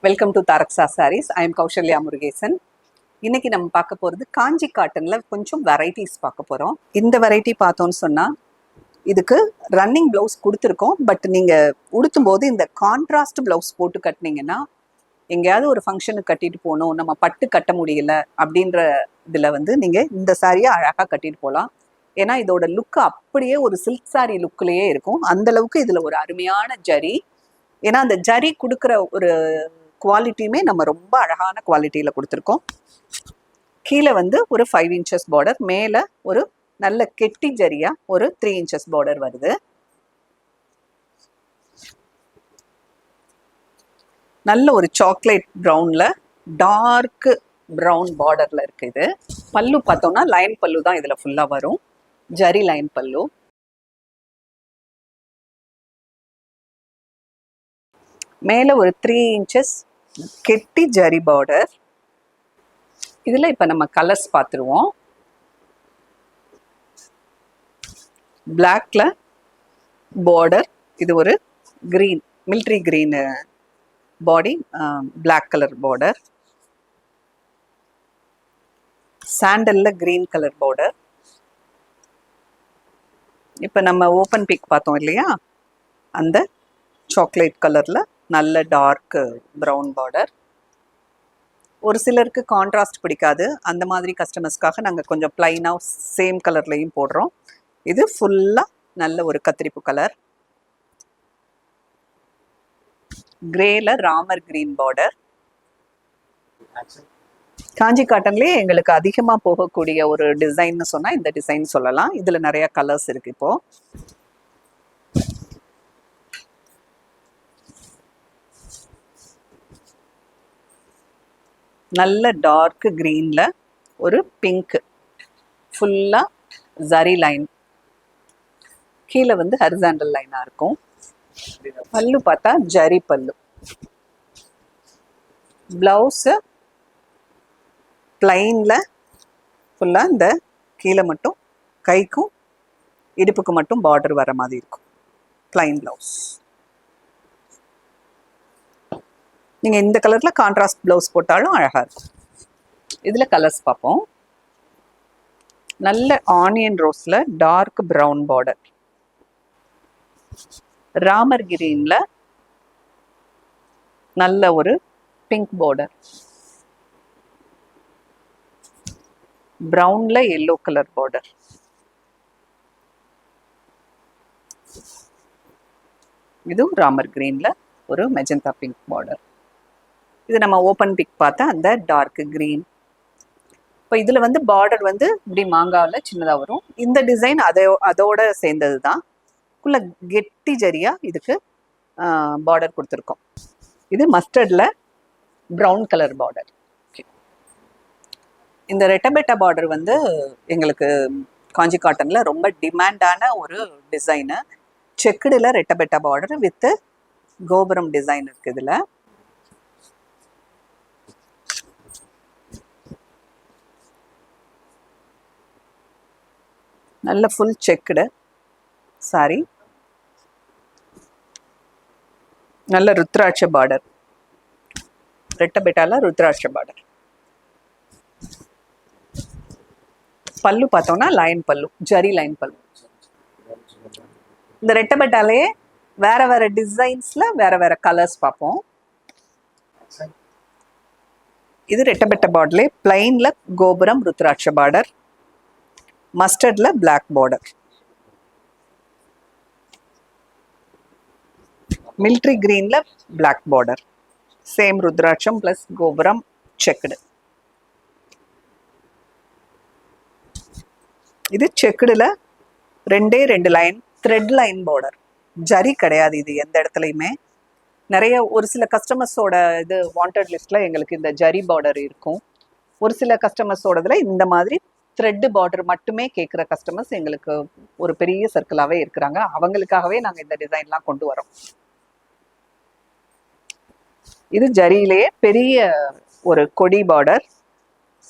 Welcome to Tharaksha sarees. I am Kausalya Murugesan. இன்னைக்கு நம்ம பார்க்க போகிறது காஞ்சி காட்டன்ல கொஞ்சம் வெரைட்டிஸ் பார்க்க போகிறோம். இந்த வெரைட்டி பார்த்தோன்னு சொன்னால் இதுக்கு ரன்னிங் ப்ளவுஸ் கொடுத்துருக்கோம். பட் நீங்கள் உடுத்தும் போது இந்த கான்ட்ராஸ்ட் ப்ளவுஸ் போட்டு கட்டினீங்கன்னா எங்கேயாவது ஒரு ஃபங்க்ஷனுக்கு கட்டிட்டு போகணும், நம்ம பட்டு கட்ட முடியல அப்படின்ற இதில் நீங்கள் இந்த சாரியை அழகாக கட்டிட்டு போகலாம். ஏன்னா இதோட லுக்கு அப்படியே ஒரு சில்க் சாரி லுக்லேயே இருக்கும். அந்தளவுக்கு இதில் ஒரு அருமையான ஜரி. ஏன்னா அந்த ஜரி கொடுக்குற ஒரு குவாலிட்டியுமே நம்ம ரொம்ப அழகான குவாலிட்டியில் கொடுத்துருக்கோம். கீழே ஒரு 5 inches பார்டர், மேலே ஒரு நல்ல கெட்டி ஜரியா ஒரு 3 inches பார்டர் வருது. நல்ல ஒரு சாக்லேட் ப்ரௌன்ல டார்க் ப்ரௌன் பார்டர்ல இருக்கு. இது பல்லு பார்த்தோம்னா லைன் பல்லு தான் இதுல ஃபுல்லா வரும், ஜரி லைன் பல்லு. மேலே ஒரு 3 inches கெட்டி ஜரி பார்டர். இதில் இப்போ நம்ம கலர்ஸ் பார்த்துருவோம். பிளாக்ல பார்டர், இது ஒரு green, military green body, black colour border. சாண்டல்ல கிரீன் கலர் பார்டர். இப்போ நம்ம ஓப்பன் பிக் பார்த்தோம் இல்லையா, அந்த சாக்லேட் கலரில் நல்ல டார்க் ப்ரௌன் பார்டர். ஒரு சிலருக்கு கான்ட்ராஸ்ட் பிடிக்காது, அந்த மாதிரி கஸ்டமர்ஸ்க்காக நாங்கள் கொஞ்சம் பிளைனாக சேம் கலர்லையும் போடுறோம். இது ஃபுல்லாக நல்ல ஒரு கத்திரிப்பு கலர். கிரேல ராமர் கிரீன் பார்டர். காஞ்சி காட்டன்லேயே எங்களுக்கு அதிகமாக போகக்கூடிய ஒரு டிசைன்னு சொன்னால் இந்த டிசைன் சொல்லலாம். இதில் நிறைய கலர்ஸ் இருக்குது. இப்போது நல்ல டார்க் கிரீன்ல ஒரு பிங்க், ஃபுல்லா ஜரி லைன், கீழே ஹரிசாண்டல் லைனா இருக்கும். பல்லு பார்த்தா ஜரி பல்லு. பிளவுஸ் பிளைன்ல ஃபுல்லா இந்த கீழே மட்டும் கைக்கும் இடுப்புக்கு மட்டும் பார்டர் வர மாதிரி இருக்கும். Plain blouse. நீங்கள் இந்த கலரில் கான்ட்ராஸ்ட் ப்ளவுஸ் போட்டாலும் அழகாக இருக்கும். இதில் கலர்ஸ் பார்ப்போம். நல்ல ஆனியன் ரோஸில் டார்க் ப்ரௌன் பார்டர், ராமர் கிரீனில் நல்ல ஒரு பிங்க் பார்டர், ப்ரௌனில் எல்லோ கலர் பார்டர், இதுவும் ராமர் கிரீனில் ஒரு மெஜந்தா பிங்க் பார்டர். இது நம்ம ஓப்பன் பிக் பார்த்தா அந்த டார்க் கிரீன். இப்போ இதில் பார்டர் இப்படி மாங்காவில் சின்னதாக வரும். இந்த டிசைன் அதோட சேர்ந்தது தான். குள்ள கெட்டி ஜரியா இதுக்கு பார்டர் கொடுத்துருக்கோம். இது மஸ்டர்டில் ப்ரௌன் கலர் பார்டர். இந்த ரெட்டபெட்டா பார்டர் எங்களுக்கு காஞ்சி காட்டனில் ரொம்ப டிமாண்டான ஒரு டிசைனு. செக்குடில் ரெட்டபெட்டா பார்டர் வித் கோபுரம் டிசைன் இருக்குது. இதில் நல்ல ஃபுல் செக்குடு சாரி, நல்ல ருத்ராட்ச பார்டர், ரெட்டபெட்டால ருத்ராட்ச பார்டர். பல்லு பார்த்தோம்னா லைன் பல்லு, ஜரி லைன் பல்லு. இந்த ரெட்டபெட்டாலே வேற வேற டிசைன்ஸ்ல வேற வேற கலர்ஸ் பார்ப்போம். இது ரெட்டபெட்ட பார்டர்லே பிளைன்ல கோபுரம் ருத்ராட்ச பார்டர், மஸ்டர்ட்ல பிளாக் பார்டர், மிலிட்ரி கிரீன்ல பிளாக் பார்டர், சேம் ருத்ராட்சம் பிளஸ் கோபுரம் செக்குடு. இது செக்குடுல 2 line thread line border, zari கிடையாது இது எந்த இடத்துலையுமே. நிறைய ஒரு சில கஸ்டமர்ஸோட இது வாண்டட் லிஸ்ட்ல எங்களுக்கு இந்த ஜரி பார்டர் இருக்கும். ஒரு சில கஸ்டமர்ஸோடதுல இந்த மாதிரி த்ரெட் பார்டர் மட்டுமே கேட்குற கஸ்டமர்ஸ் எங்களுக்கு ஒரு பெரிய சர்க்கிளாகவே இருக்கிறாங்க. அவங்களுக்காகவே நாங்கள் இந்த டிசைன்லாம் கொண்டு வரோம். இது ஜரியிலேயே பெரிய ஒரு கொடி பார்டர்,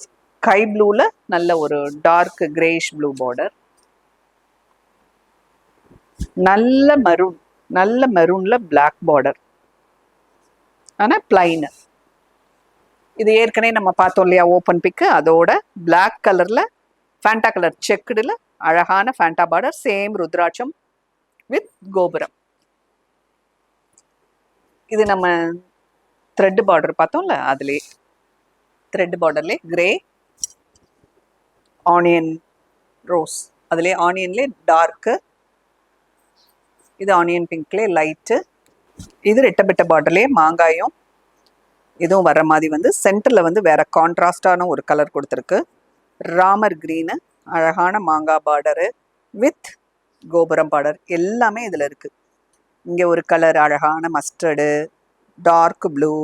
ஸ்கை ப்ளூல நல்ல ஒரு டார்க் கிரேஷ் ப்ளூ பார்டர், நல்ல மெரூன்ல பிளாக் பார்டர், ஆனால் பிளைன் இது ஏற்கனவே நம்ம பார்த்தோம் இல்லையா ஓப்பன் பிக்கு, அதோட பிளாக் கலரில் ஃபேண்டா கலர் செக்குடில் அழகான Fanta border, same rudraksha with கோபுரம். இது நம்ம த்ரெட் பார்டர் பார்த்தோம்ல, அதுலேயே த்ரெட் பார்டர்லே கிரே ஆனியன் ரோஸ், அதுலேயே ஆனியன்லே டார்க்கு, இது ஆனியன் பிங்க்லே லைட்டு, இது ரெட்டபிட்ட பார்டர்லேயே மாங்காயும் இதுவும் வர்ற மாதிரி வந்து சென்டரில் வந்து வேற கான்ட்ராஸ்டான ஒரு கலர் கொடுத்துருக்கு. ராமர் க்ரீனு, அழகான மாங்காய் பார்டரு வித் கோபுரம் பார்டர் எல்லாமே இதில் இருக்குது. இங்கே ஒரு கலர் அழகான மஸ்டர்டு, டார்க் ப்ளூ,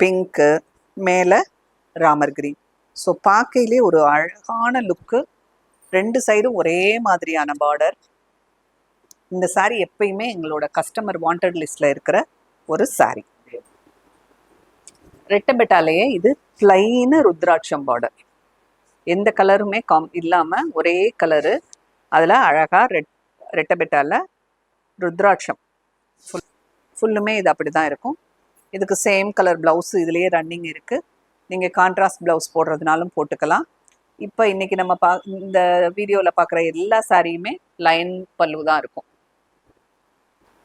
பிங்க்கு, மேலே ராமர் க்ரீன். ஸோ பார்க்கையிலே ஒரு அழகான லுக்கு, ரெண்டு சைடும் ஒரே மாதிரியான பார்டர். இந்த சாரீ எப்பயுமே எங்களோட கஸ்டமர் வாண்டட் லிஸ்ட்டில் இருக்கிற ஒரு சாரீ. ரெட்டபெட்டாலேயே இது பிளைனு ருத்ராட்சம் பார்டர், எந்த கலருமே இல்லாமல் ஒரே கலரு, அதில் அழகாக ரெட்டபெட்டாவில் ருத்ராட்சம் ஃபுல்லுமே இது அப்படி தான் இருக்கும். இதுக்கு சேம் கலர் ப்ளவுஸு இதுலேயே ரன்னிங் இருக்குது. நீங்கள் கான்ட்ராஸ்ட் ப்ளவுஸ் போடுறதுனாலும் போட்டுக்கலாம். இப்போ இன்றைக்கி நம்ம இந்த வீடியோவில் பார்க்குற எல்லா சாரியுமே லைன் பல்லு தான் இருக்கும்.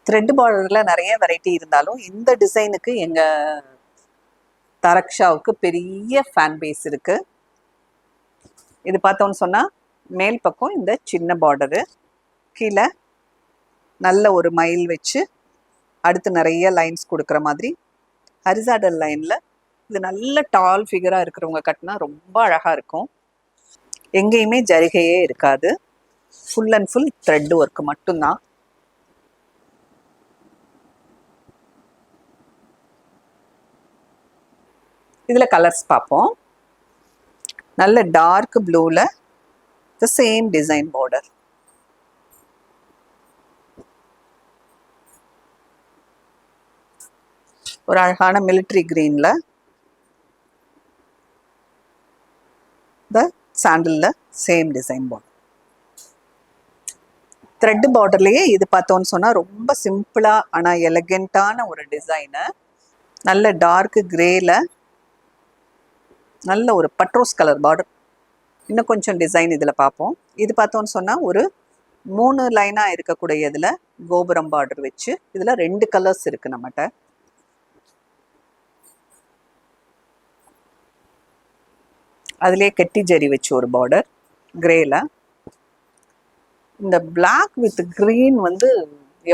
த்ரெட் பார்டரில் நிறைய வெரைட்டி இருந்தாலும் இந்த டிசைனுக்கு எங்கள் தரக்ஷாவுக்கு பெரிய ஃபேன் பேஸ் இருக்குது. இது பார்த்தோன்னு சொன்னால் மேல் பக்கம் இந்த சின்ன பார்டரு, கீழே நல்ல ஒரு மயில் வச்சு அடுத்து நிறைய லைன்ஸ் கொடுக்குற மாதிரி ஹரிசாண்டல் லைனில் இது நல்ல டால் ஃபிகராக இருக்கிறவங்க கட்டினா ரொம்ப அழகாக இருக்கும். எங்கேயுமே ஜரிகையே இருக்காது, full and full thread work மட்டும்தான். இதில் கலர்ஸ் பார்ப்போம். நல்ல டார்க் ப்ளூவில் த சேம் டிசைன் பார்டர், ஒரு அழகான மிலிட்ரி கிரீனில் த சாண்டலில் சேம் டிசைன் பார்டர். த்ரெட் பார்டர்லேயே இது பார்த்தோன்னு சொன்னால் ரொம்ப சிம்பிளாக ஆனால் எலகெண்ட்டான ஒரு டிசைனு. நல்ல டார்க் கிரேல நல்ல ஒரு பட்ரோஸ் கலர் பார்டர். இன்னும் கொஞ்சம் டிசைன் இதில் பார்ப்போம். இது பார்த்தோன்னு சொன்னால் ஒரு 3 லைனாக இருக்கக்கூடிய இதில் கோபுரம் பார்டர் வச்சு இதில் 2 கலர்ஸ் இருக்குது நம்மகிட்ட. அதுலேயே கெட்டி ஜரி வச்சு ஒரு பார்டர் கிரேல. இந்த பிளாக் வித் க்ரீன் வந்து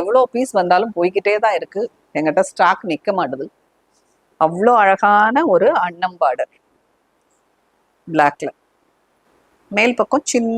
எவ்வளோ பீஸ் வந்தாலும் போய்கிட்டே தான் இருக்குது, எங்கிட்ட ஸ்டாக் நிற்க மாட்டுது. அவ்வளோ அழகான ஒரு அன்னம் பார்டர் பிளாக்ல. மேல் பக்கம் சின்ன